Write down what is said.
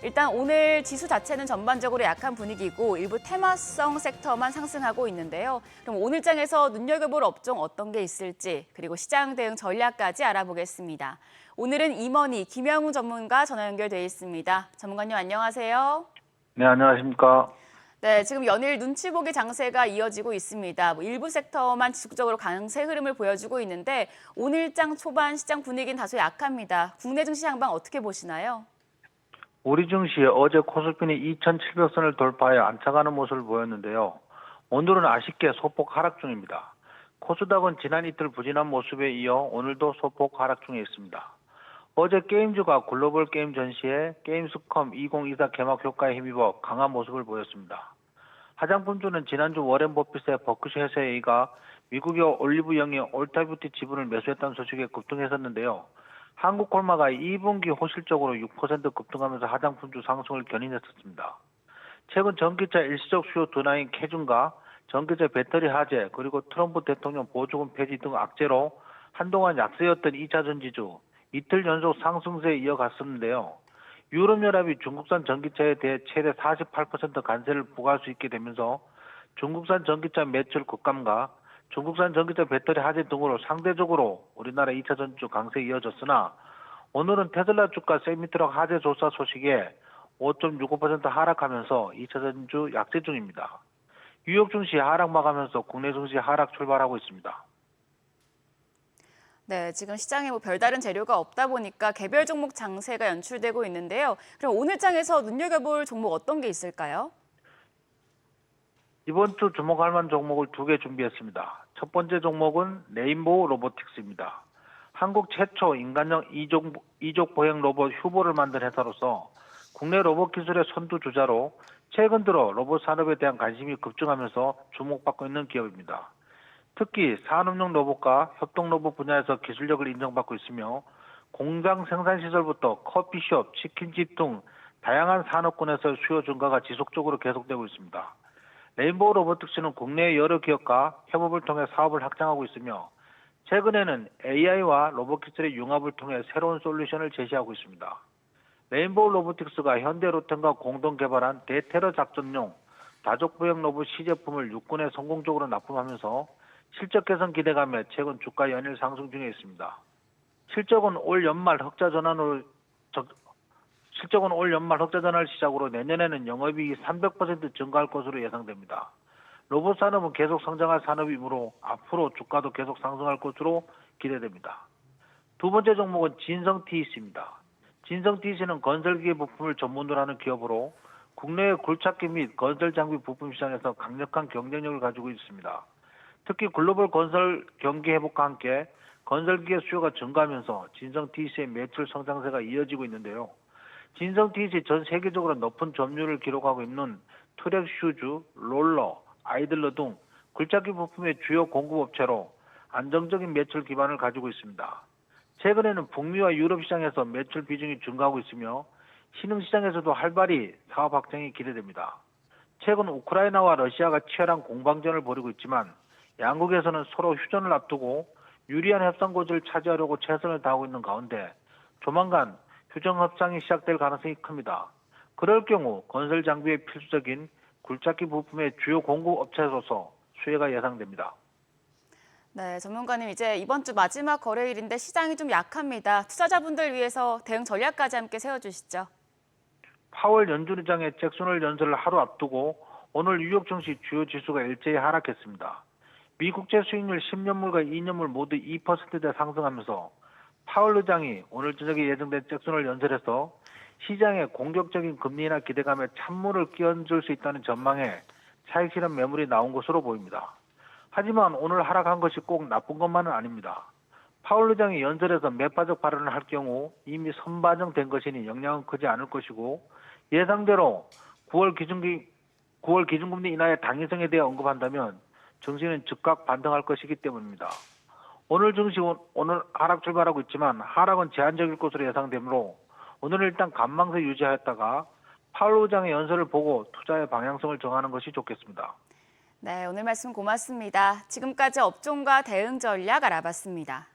일단 오늘 지수 자체는 전반적으로 약한 분위기고 일부 테마성 섹터만 상승하고 있는데요. 그럼 오늘 장에서 눈여겨볼 업종 어떤 게 있을지 그리고 시장 대응 전략까지 알아보겠습니다. 오늘은 이머니 김영우 전문가 전화 연결돼 있습니다. 전문가님 안녕하세요. 네, 안녕하십니까. 네, 지금 연일 눈치 보기 장세가 이어지고 있습니다. 일부 섹터만 지속적으로 강세 흐름을 보여주고 있는데 오늘장 초반 시장 분위기는 다소 약합니다. 국내 증시 향방 어떻게 보시나요? 우리 증시 어제 코스피는 2,700선을 돌파해 안착하는 모습을 보였는데요. 오늘은 아쉽게 소폭 하락 중입니다. 코스닥은 지난 이틀 부진한 모습에 이어 오늘도 소폭 하락 중에 있습니다. 어제 게임주가 글로벌 게임 전시에 게임스컴 2024 개막 효과에 힘입어 강한 모습을 보였습니다. 화장품주는 지난주 워렌 버핏의 버크셔 해서웨이가 미국의 올리브영의 올타뷰티 지분을 매수했다는 소식에 급등했었는데요. 한국콜마가 2분기 호실적으로 6% 급등하면서 화장품주 상승을 견인했었습니다. 최근 전기차 일시적 수요 둔화인 캐준과 전기차 배터리 화재 그리고 트럼프 대통령 보조금 폐지 등 악재로 한동안 약세였던 2차 전지주 이틀 연속 상승세에 이어갔었는데요. 유럽연합이 중국산 전기차에 대해 최대 48% 관세를 부과할 수 있게 되면서 중국산 전기차 매출 급감과 중국산 전기차 배터리 화재 등으로 상대적으로 우리나라 2차 전지주 강세에 이어졌으나 오늘은 테슬라 주가 세미트럭 화재 조사 소식에 5.65% 하락하면서 2차 전지주 약세 중입니다. 뉴욕 증시 하락 마감하면서 국내 증시 하락 출발하고 있습니다. 네, 지금 시장에 별다른 재료가 없다 보니까 개별 종목 장세가 연출되고 있는데요. 그럼 오늘 장에서 눈여겨볼 종목 어떤 게 있을까요? 이번 주 주목할 만한 종목을 2개 준비했습니다. 첫 번째 종목은 레인보우 로보틱스입니다. 한국 최초 인간형 이족 보행 로봇 휴보를 만든 회사로서 국내 로봇 기술의 선두주자로 최근 들어 로봇 산업에 대한 관심이 급증하면서 주목받고 있는 기업입니다. 특히 산업용 로봇과 협동 로봇 분야에서 기술력을 인정받고 있으며 공장 생산시설부터 커피숍, 치킨집 등 다양한 산업군에서 수요 증가가 지속적으로 계속되고 있습니다. 레인보우 로보틱스는 국내의 여러 기업과 협업을 통해 사업을 확장하고 있으며 최근에는 AI와 로봇 기술의 융합을 통해 새로운 솔루션을 제시하고 있습니다. 레인보우 로보틱스가 현대로템과 공동 개발한 대테러 작전용 다족보행 로봇 시제품을 육군에 성공적으로 납품하면서 실적 개선 기대감에 최근 주가 연일 상승 중에 있습니다. 실적은 올 연말 흑자 전환을 시작으로 내년에는 영업이익이 300% 증가할 것으로 예상됩니다. 로봇 산업은 계속 성장할 산업이므로 앞으로 주가도 계속 상승할 것으로 기대됩니다. 두 번째 종목은 진성TEC입니다. 진성TEC는 건설기계 부품을 전문으로 하는 기업으로 국내의 굴착기 및 건설 장비 부품 시장에서 강력한 경쟁력을 가지고 있습니다. 특히 글로벌 건설 경기 회복과 함께 건설기계 수요가 증가하면서 진성TEC의 매출 성장세가 이어지고 있는데요. 진성TEC 전 세계적으로 높은 점유율을 기록하고 있는 트랙 슈즈, 롤러, 아이들러 등 굴착기 부품의 주요 공급업체로 안정적인 매출 기반을 가지고 있습니다. 최근에는 북미와 유럽 시장에서 매출 비중이 증가하고 있으며 신흥시장에서도 활발히 사업 확장이 기대됩니다. 최근 우크라이나와 러시아가 치열한 공방전을 벌이고 있지만 양국에서는 서로 휴전을 앞두고 유리한 협상 고지를 차지하려고 최선을 다하고 있는 가운데 조만간 휴전 협상이 시작될 가능성이 큽니다. 그럴 경우 건설 장비에 필수적인 굴착기 부품의 주요 공급 업체로서 수혜가 예상됩니다. 네, 전문가님 이제 이번 주 마지막 거래일인데 시장이 좀 약합니다. 투자자분들 위해서 대응 전략까지 함께 세워주시죠. 파월 연준의장의 잭슨홀 연설을 하루 앞두고 오늘 뉴욕 증시 주요 지수가 일제히 하락했습니다. 미 국채 수익률 10년물과 2년물 모두 2%대 상승하면서 파월 의장이 오늘 저녁에 예정된 잭슨홀 연설에서 시장의 공격적인 금리 인하 기대감에 찬물을 끼얹을 수 있다는 전망에 차익 실현 매물이 나온 것으로 보입니다. 하지만 오늘 하락한 것이 꼭 나쁜 것만은 아닙니다. 파월 의장이 연설에서 매파적 발언을 할 경우 이미 선반영된 것이니 영향은 크지 않을 것이고 예상대로 9월 기준금리 인하의 당위성에 대해 언급한다면 증시는 즉각 반등할 것이기 때문입니다. 오늘 증시 오늘 하락 출발하고 있지만 하락은 제한적일 것으로 예상되므로 오늘은 일단 관망세 유지하였다가 파월 의장의 연설을 보고 투자의 방향성을 정하는 것이 좋겠습니다. 네, 오늘 말씀 고맙습니다. 지금까지 업종과 대응 전략 알아봤습니다.